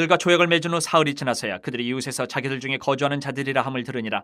그들과 조약을 맺은 후 사흘이 지나서야 그들이 이웃에서 자기들 중에 거주하는 자들이라 함을 들으니라.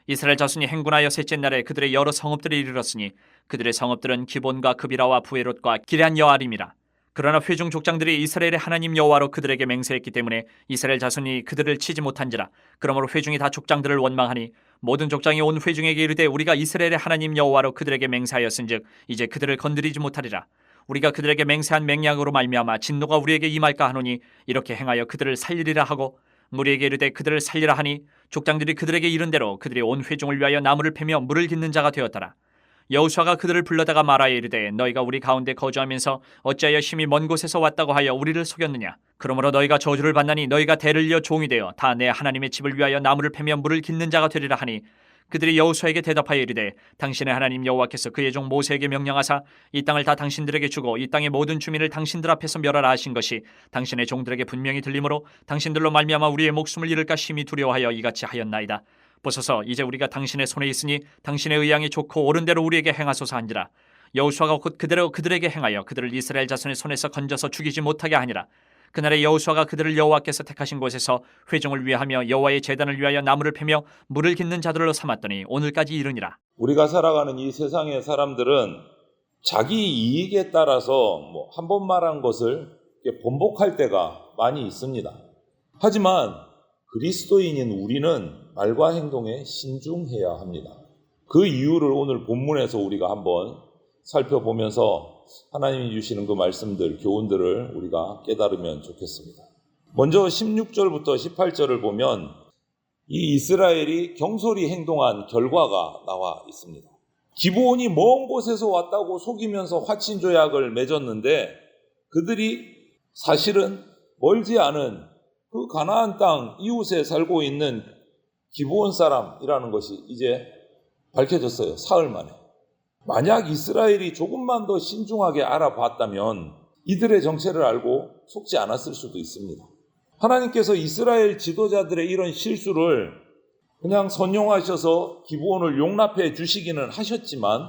이스라엘 자손이 행군하여 셋째 날에 그들의 여러 성읍들을 이르렀으니 그들의 성읍들은 기본과 그비라와 부에롯과 기럇 여아림이라. 그러나 회중 족장들이 이스라엘의 하나님 여호와로 그들에게 맹세했기 때문에 이스라엘 자손이 그들을 치지 못한지라. 그러므로 회중이 다 족장들을 원망하니 모든 족장이 온 회중에게 이르되 우리가 이스라엘의 하나님 여호와로 그들에게 맹세하였은즉 이제 그들을 건드리지 못하리라. 우리가 그들에게 맹세한 맹약으로 말미암아 진노가 우리에게 임할까 하노니 이렇게 행하여 그들을 살리리라 하고 무리에게 이르되 그들을 살리라 하니 족장들이 그들에게 이른 대로 그들이 온 회중을 위하여 나무를 패며 물을 깃는 자가 되었더라. 여호수아가 그들을 불러다가 말하여 이르되 너희가 우리 가운데 거주하면서 어찌하여 심히 먼 곳에서 왔다고 하여 우리를 속였느냐. 그러므로 너희가 저주를 받나니 너희가 대를 이어 종이 되어 다 내 하나님의 집을 위하여 나무를 패며 물을 깃는 자가 되리라 하니 그들이 여호수아에게 대답하여 이르되 당신의 하나님 여호와께서 그의 종 모세에게 명령하사 이 땅을 다 당신들에게 주고 이 땅의 모든 주민을 당신들 앞에서 멸하라 하신 것이 당신의 종들에게 분명히 들리므로 당신들로 말미암아 우리의 목숨을 잃을까 심히 두려워하여 이같이 하였나이다. 보소서 이제 우리가 당신의 손에 있으니 당신의 의향이 좋고 옳은 대로 우리에게 행하소서 한지라. 여호수아가 곧 그대로 그들에게 행하여 그들을 이스라엘 자손의 손에서 건져서 죽이지 못하게 하니라. 그날에 여호수아가 그들을 여호와께서 택하신 곳에서 회중을 위하며 여호와의 제단을 위하여 나무를 패며 물을 깃는 자들로 삼았더니 오늘까지 이르니라. 우리가 살아가는 이 세상의 사람들은 자기 이익에 따라서 한 번 말한 것을 번복할 때가 많이 있습니다. 하지만 그리스도인인 우리는 말과 행동에 신중해야 합니다. 그 이유를 오늘 본문에서 우리가 한번 살펴보면서 하나님이 주시는 그 말씀들, 교훈들을 우리가 깨달으면 좋겠습니다. 먼저 16절부터 18절을 보면 이 이스라엘이 경솔히 행동한 결과가 나와 있습니다. 기브온이 먼 곳에서 왔다고 속이면서 화친조약을 맺었는데 그들이 사실은 멀지 않은 그 가나안 땅 이웃에 살고 있는 기브온 사람이라는 것이 이제 밝혀졌어요. 사흘 만에. 만약 이스라엘이 조금만 더 신중하게 알아봤다면 이들의 정체를 알고 속지 않았을 수도 있습니다. 하나님께서 이스라엘 지도자들의 이런 실수를 그냥 선용하셔서 기브온을 용납해 주시기는 하셨지만,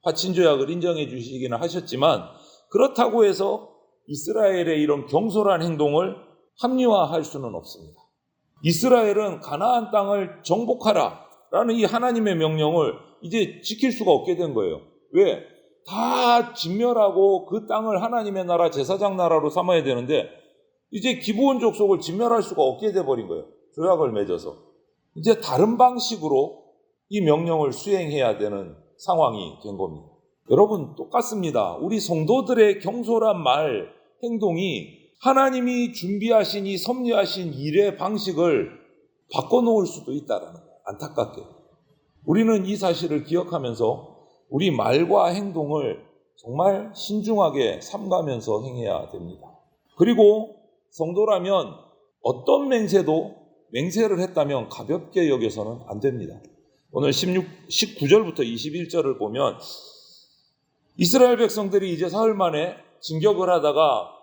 화친조약을 인정해 주시기는 하셨지만, 그렇다고 해서 이스라엘의 이런 경솔한 행동을 합리화할 수는 없습니다. 이스라엘은 가나안 땅을 정복하라 라는 이 하나님의 명령을 이제 지킬 수가 없게 된 거예요. 왜? 다 진멸하고 그 땅을 하나님의 나라, 제사장 나라로 삼아야 되는데 이제 기브온 족속을 진멸할 수가 없게 돼버린 거예요. 조약을 맺어서. 이제 다른 방식으로 이 명령을 수행해야 되는 상황이 된 겁니다. 여러분 똑같습니다. 우리 성도들의 경솔한 말, 행동이 하나님이 준비하신 이 섭리하신 일의 방식을 바꿔놓을 수도 있다는 거예요. 안타깝게. 우리는 이 사실을 기억하면서 우리 말과 행동을 정말 신중하게 삼가면서 행해야 됩니다. 그리고 성도라면 어떤 맹세를 했다면 가볍게 여겨서는 안 됩니다. 오늘 19절부터 21절을 보면 이스라엘 백성들이 이제 사흘 만에 진격을 하다가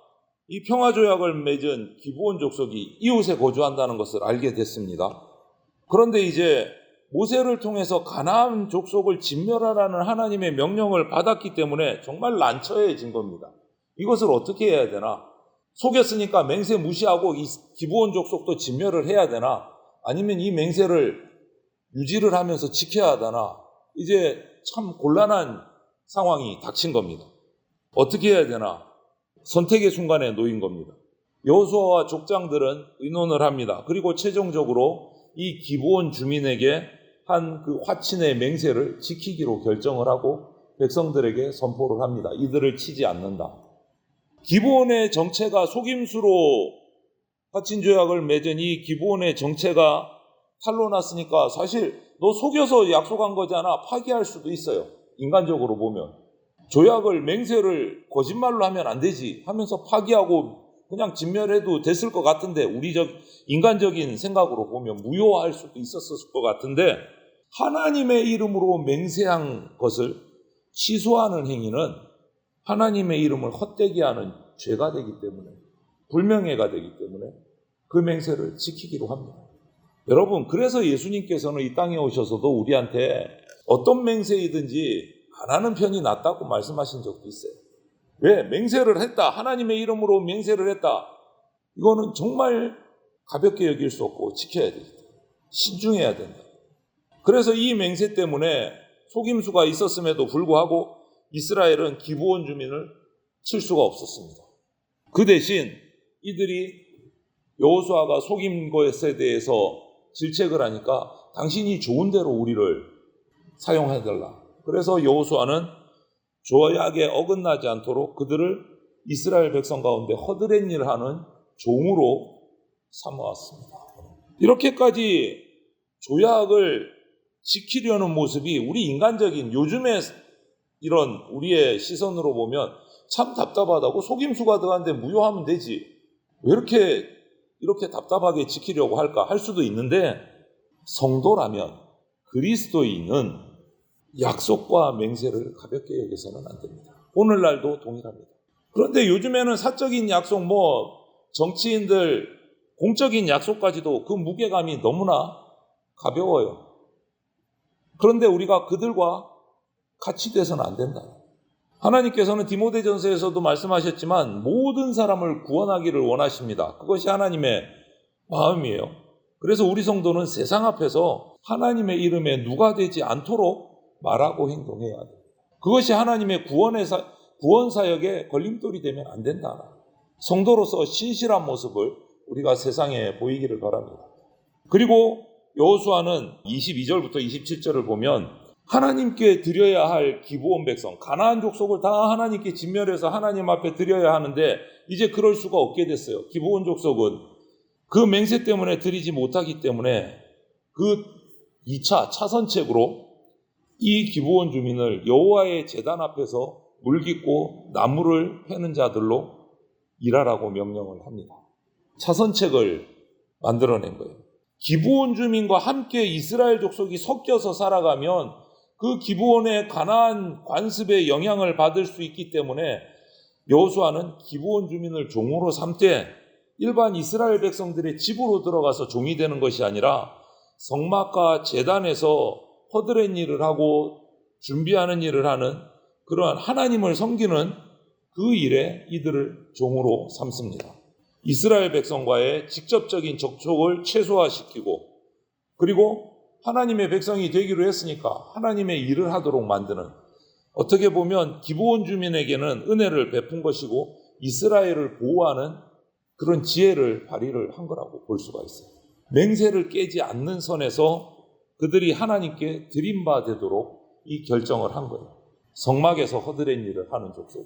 이 평화조약을 맺은 기브온 족속이 이웃에 거주한다는 것을 알게 됐습니다. 그런데 이제 모세를 통해서 가나안 족속을 진멸하라는 하나님의 명령을 받았기 때문에 정말 난처해진 겁니다. 이것을 어떻게 해야 되나? 속였으니까 맹세 무시하고 이 기브온 족속도 진멸을 해야 되나? 아니면 이 맹세를 유지를 하면서 지켜야 하나? 이제 참 곤란한 상황이 닥친 겁니다. 어떻게 해야 되나? 선택의 순간에 놓인 겁니다. 여호수아와 족장들은 의논을 합니다. 그리고 최종적으로 이 기브온 주민에게 한 그 화친의 맹세를 지키기로 결정을 하고 백성들에게 선포를 합니다. 이들을 치지 않는다. 기브온의 정체가 속임수로 화친조약을 맺은 이 기브온의 정체가 탄로 났으니까 사실 너 속여서 약속한 거잖아. 파기할 수도 있어요. 인간적으로 보면. 조약을 맹세를 거짓말로 하면 안 되지 하면서 파기하고 그냥 진멸해도 됐을 것 같은데 인간적인 생각으로 보면 무효할 수도 있었을 것 같은데 하나님의 이름으로 맹세한 것을 취소하는 행위는 하나님의 이름을 헛되게 하는 죄가 되기 때문에 불명예가 되기 때문에 그 맹세를 지키기로 합니다. 여러분 그래서 예수님께서는 이 땅에 오셔서도 우리한테 어떤 맹세이든지 안 하는 편이 낫다고 말씀하신 적도 있어요. 왜? 맹세를 했다. 하나님의 이름으로 맹세를 했다. 이거는 정말 가볍게 여길 수 없고 지켜야 됩니다. 신중해야 된다. 그래서 이 맹세 때문에 속임수가 있었음에도 불구하고 이스라엘은 기브온 주민을 칠 수가 없었습니다. 그 대신 이들이 여호수아가 속인 것에 대해서 질책을 하니까 당신이 좋은 대로 우리를 사용해달라. 그래서 여호수아는 조약에 어긋나지 않도록 그들을 이스라엘 백성 가운데 허드렛 일을 하는 종으로 삼아왔습니다. 이렇게까지 조약을 지키려는 모습이 우리 인간적인 요즘의 이런 우리의 시선으로 보면 참 답답하다고. 속임수가 들어갔는데 무효하면 되지. 왜 이렇게 답답하게 지키려고 할까 할 수도 있는데, 성도라면 그리스도인은 약속과 맹세를 가볍게 여기서는 안 됩니다. 오늘날도 동일합니다. 그런데 요즘에는 사적인 약속, 정치인들 공적인 약속까지도 그 무게감이 너무나 가벼워요. 그런데 우리가 그들과 같이 돼서는 안 된다. 하나님께서는 디모데전서에서도 말씀하셨지만 모든 사람을 구원하기를 원하십니다. 그것이 하나님의 마음이에요. 그래서 우리 성도는 세상 앞에서 하나님의 이름에 누가 되지 않도록 말하고 행동해야 돼요. 그것이 하나님의 구원 사역에 걸림돌이 되면 안 된다. 성도로서 신실한 모습을 우리가 세상에 보이기를 바랍니다. 그리고 여호수아는 22절부터 27절을 보면 하나님께 드려야 할 기브온 백성, 가나안 족속을 다 하나님께 진멸해서 하나님 앞에 드려야 하는데 이제 그럴 수가 없게 됐어요. 기브온 족속은 그 맹세 때문에 드리지 못하기 때문에 그 2차 차선책으로 이 기브온 주민을 여호와의 제단 앞에서 물깃고 나무를 패는 자들로 일하라고 명령을 합니다. 차선책을 만들어낸 거예요. 기브온 주민과 함께 이스라엘 족속이 섞여서 살아가면 그 기브온의 가나안 관습의 영향을 받을 수 있기 때문에 여호수아는 기브온 주민을 종으로 삼되 일반 이스라엘 백성들의 집으로 들어가서 종이 되는 것이 아니라 성막과 제단에서 허드렛 일을 하고 준비하는 일을 하는 그러한 하나님을 섬기는 그 일에 이들을 종으로 삼습니다. 이스라엘 백성과의 직접적인 접촉을 최소화시키고, 그리고 하나님의 백성이 되기로 했으니까 하나님의 일을 하도록 만드는, 어떻게 보면 기브온 주민에게는 은혜를 베푼 것이고 이스라엘을 보호하는 그런 지혜를 발휘를 한 거라고 볼 수가 있어요. 맹세를 깨지 않는 선에서 그들이 하나님께 드림바 되도록 이 결정을 한 거예요. 성막에서 허드렛 일을 하는 족속.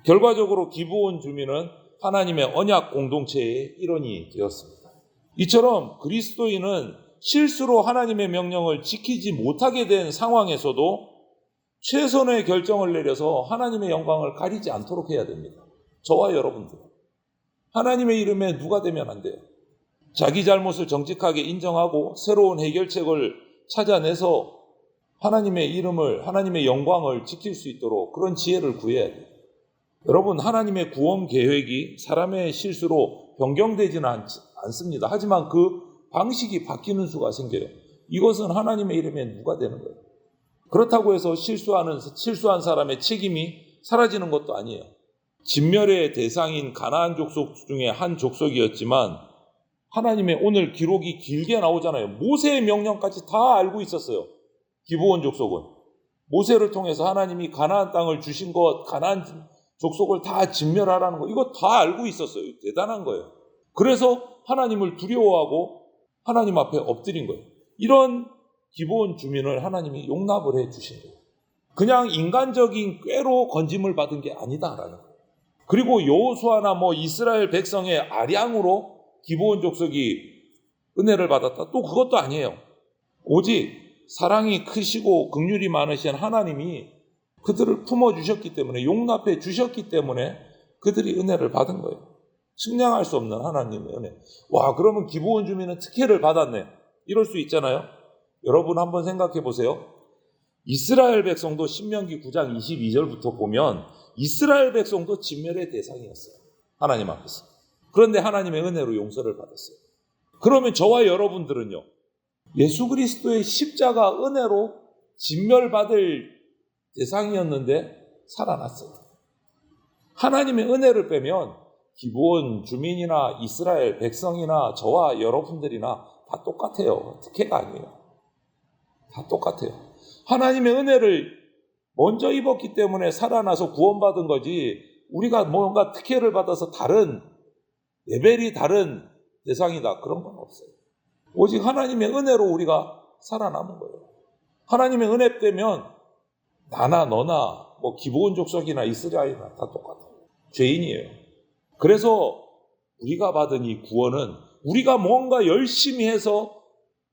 결과적으로 기브온 주민은 하나님의 언약 공동체의 일원이 되었습니다. 이처럼 그리스도인은 실수로 하나님의 명령을 지키지 못하게 된 상황에서도 최선의 결정을 내려서 하나님의 영광을 가리지 않도록 해야 됩니다. 저와 여러분들. 하나님의 이름에 누가 되면 안 돼요. 자기 잘못을 정직하게 인정하고 새로운 해결책을 찾아내서 하나님의 이름을, 하나님의 영광을 지킬 수 있도록 그런 지혜를 구해야 돼요. 여러분, 하나님의 구원 계획이 사람의 실수로 변경되지는 않습니다. 하지만 그 방식이 바뀌는 수가 생겨요. 이것은 하나님의 이름에 누가 되는 거예요. 그렇다고 해서 실수한 사람의 책임이 사라지는 것도 아니에요. 진멸의 대상인 가나안 족속 중에 한 족속이었지만 하나님의 오늘 기록이 길게 나오잖아요. 모세의 명령까지 다 알고 있었어요. 기브온 족속은 모세를 통해서 하나님이 가나안 땅을 주신 것, 가나안 족속을 다 진멸하라는 거, 이거 다 알고 있었어요. 대단한 거예요. 그래서 하나님을 두려워하고 하나님 앞에 엎드린 거예요. 이런 기브온 주민을 하나님이 용납을 해 주신 거예요. 그냥 인간적인 꾀로 건짐을 받은 게 아니다라는 거예요. 그리고 여호수아나 이스라엘 백성의 아량으로 기브온 족속이 은혜를 받았다, 또 그것도 아니에요. 오직 사랑이 크시고 긍휼이 많으신 하나님이 그들을 품어주셨기 때문에, 용납해 주셨기 때문에 그들이 은혜를 받은 거예요. 측량할 수 없는 하나님의 은혜. 와, 그러면 기브온 주민은 특혜를 받았네, 이럴 수 있잖아요. 여러분 한번 생각해 보세요. 이스라엘 백성도 신명기 9장 22절부터 보면 이스라엘 백성도 진멸의 대상이었어요. 하나님 앞에서. 그런데 하나님의 은혜로 용서를 받았어요. 그러면 저와 여러분들은요, 예수 그리스도의 십자가 은혜로 진멸받을 대상이었는데 살아났어요. 하나님의 은혜를 빼면 기브온 주민이나 이스라엘 백성이나 저와 여러분들이나 다 똑같아요. 특혜가 아니에요. 다 똑같아요. 하나님의 은혜를 먼저 입었기 때문에 살아나서 구원받은 거지, 우리가 뭔가 특혜를 받아서 다른 레벨이 다른 대상이다, 그런 건 없어요. 오직 하나님의 은혜로 우리가 살아남은 거예요. 하나님의 은혜 때면 나나 너나 뭐 기브온 족속이나 이스라엘이나 다 똑같아요. 죄인이에요. 그래서 우리가 받은 이 구원은 우리가 뭔가 열심히 해서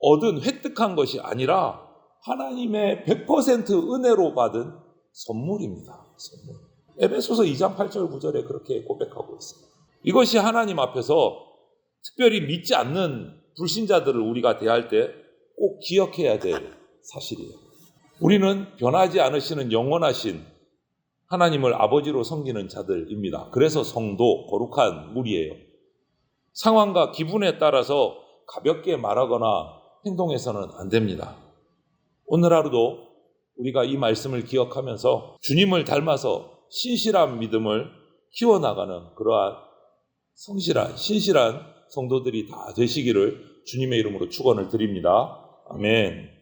얻은 획득한 것이 아니라 하나님의 100% 은혜로 받은 선물입니다. 선물. 에베소서 2장 8절 9절에 그렇게 고백하고 있습니다. 이것이 하나님 앞에서 특별히 믿지 않는 불신자들을 우리가 대할 때 꼭 기억해야 될 사실이에요. 우리는 변하지 않으시는 영원하신 하나님을 아버지로 섬기는 자들입니다. 그래서 성도, 거룩한 무리예요. 상황과 기분에 따라서 가볍게 말하거나 행동해서는 안 됩니다. 오늘 하루도 우리가 이 말씀을 기억하면서 주님을 닮아서 신실한 믿음을 키워나가는 그러한 성실한, 신실한 성도들이 다 되시기를 주님의 이름으로 축원을 드립니다. 아멘.